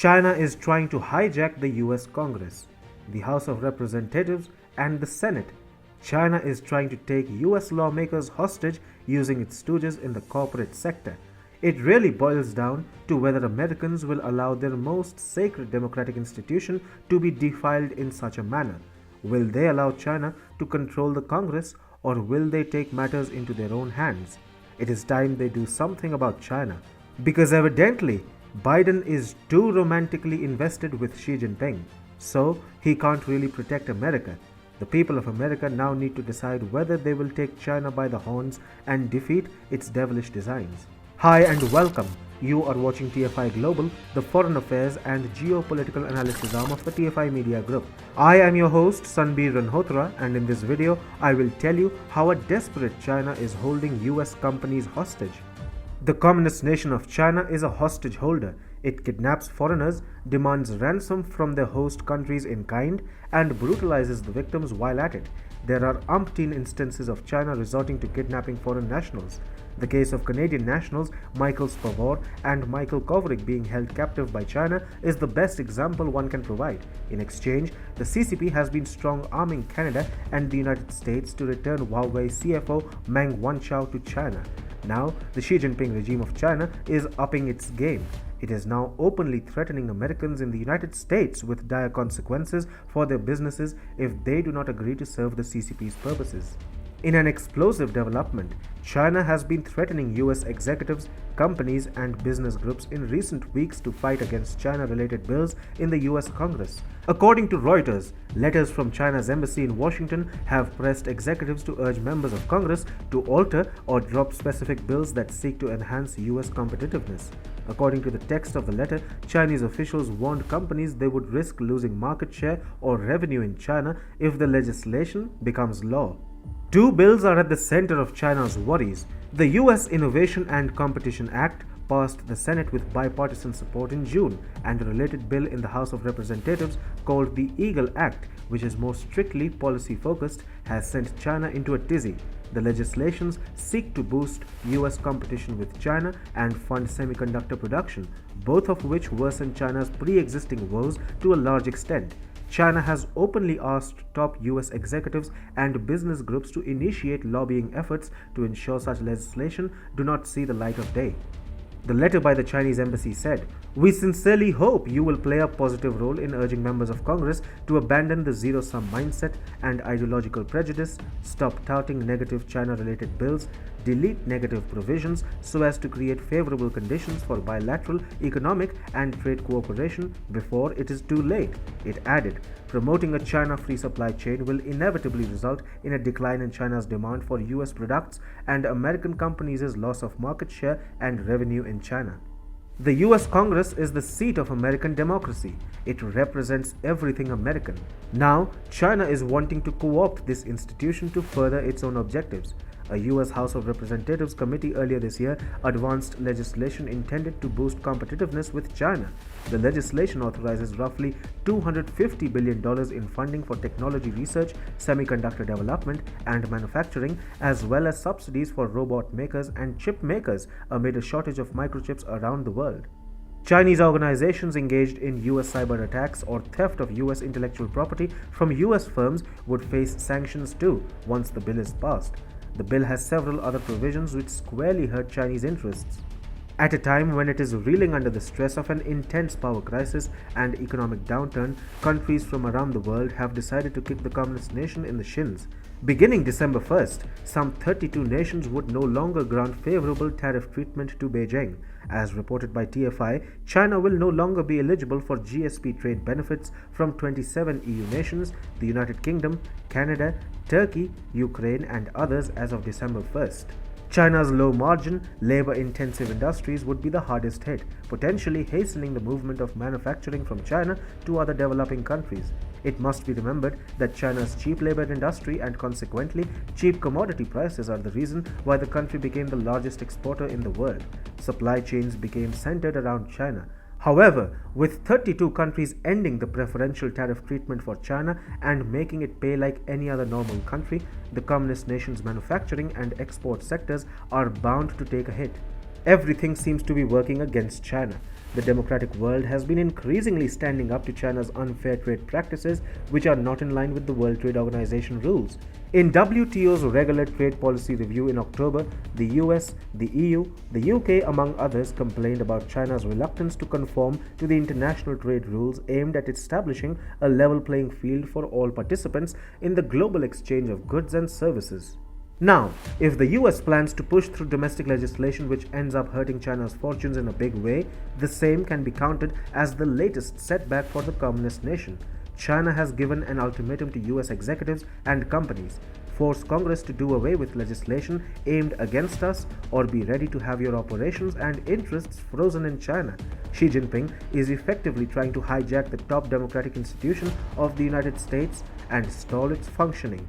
China is trying to hijack the US Congress, the House of Representatives, and the Senate. China is trying to take US lawmakers hostage using its stooges in the corporate sector. It really boils down to whether Americans will allow their most sacred democratic institution to be defiled in such a manner. Will they allow China to control the Congress, or will they take matters into their own hands? It is time they do something about China, because evidently Biden is too romantically invested with Xi Jinping, so he can't really protect America. The people of America now need to decide whether they will take China by the horns and defeat its devilish designs. Hi and welcome. You are watching TFI Global, the foreign affairs and geopolitical analysis arm of the TFI Media Group. I am your host Sanbir Ranhotra, and in this video I will tell you how a desperate China is holding US companies hostage. The communist nation of China is a hostage holder. It kidnaps foreigners, demands ransom from their host countries in kind, and brutalizes the victims while at it. There are umpteen instances of China resorting to kidnapping foreign nationals. The case of Canadian nationals Michael Spavor and Michael Kovrig being held captive by China is the best example one can provide. In exchange, the CCP has been strong-arming Canada and the United States to return Huawei CFO Meng Wanzhou to China. Now, the Xi Jinping regime of China is upping its game. It is now openly threatening Americans in the United States with dire consequences for their businesses if they do not agree to serve the CCP's purposes. In an explosive development, China has been threatening US executives, companies, and business groups in recent weeks to fight against China-related bills in the US Congress. According to Reuters, letters from China's embassy in Washington have pressed executives to urge members of Congress to alter or drop specific bills that seek to enhance US competitiveness. According to the text of the letter, Chinese officials warned companies they would risk losing market share or revenue in China if the legislation becomes law. Two bills are at the center of China's worries. The US Innovation and Competition Act passed the Senate with bipartisan support in June, and a related bill in the House of Representatives called the Eagle Act, which is more strictly policy-focused, has sent China into a tizzy. The legislations seek to boost US competition with China and fund semiconductor production, both of which worsen China's pre-existing woes to a large extent. China has openly asked top US executives and business groups to initiate lobbying efforts to ensure such legislation do not see the light of day. The letter by the Chinese embassy said, "We sincerely hope you will play a positive role in urging members of Congress to abandon the zero-sum mindset and ideological prejudice, stop touting negative China-related bills, delete negative provisions so as to create favorable conditions for bilateral economic and trade cooperation before it is too late." It added, "Promoting a China-free supply chain will inevitably result in a decline in China's demand for US products and American companies' loss of market share and revenue in China." The US Congress is the seat of American democracy. It represents everything American. Now, China is wanting to co-opt this institution to further its own objectives. A US House of Representatives committee earlier this year advanced legislation intended to boost competitiveness with China. The legislation authorizes roughly $250 billion in funding for technology research, semiconductor development, and manufacturing, as well as subsidies for robot makers and chip makers amid a shortage of microchips around the world. Chinese organizations engaged in US cyber attacks or theft of US intellectual property from US firms would face sanctions too once the bill is passed. The bill has several other provisions which squarely hurt Chinese interests. At a time when it is reeling under the stress of an intense power crisis and economic downturn, countries from around the world have decided to kick the communist nation in the shins. Beginning December 1st, some 32 nations would no longer grant favorable tariff treatment to Beijing. As reported by TFI, China will no longer be eligible for GSP trade benefits from 27 EU nations, the United Kingdom, Canada, Turkey, Ukraine, and others as of December 1st. China's low-margin, labor-intensive industries would be the hardest hit, potentially hastening the movement of manufacturing from China to other developing countries. It must be remembered that China's cheap labor industry and consequently cheap commodity prices are the reason why the country became the largest exporter in the world. Supply chains became centered around China. However, with 32 countries ending the preferential tariff treatment for China and making it pay like any other normal country, the communist nation's manufacturing and export sectors are bound to take a hit. Everything seems to be working against China. The democratic world has been increasingly standing up to China's unfair trade practices, which are not in line with the World Trade Organization rules. In WTO's regular trade policy review in October, the US, the EU, the UK, among others, complained about China's reluctance to conform to the international trade rules aimed at establishing a level playing field for all participants in the global exchange of goods and services. Now, if the US plans to push through domestic legislation which ends up hurting China's fortunes in a big way, the same can be counted as the latest setback for the communist nation. China has given an ultimatum to US executives and companies: force Congress to do away with legislation aimed against us, or be ready to have your operations and interests frozen in China. Xi Jinping is effectively trying to hijack the top democratic institution of the United States and stall its functioning.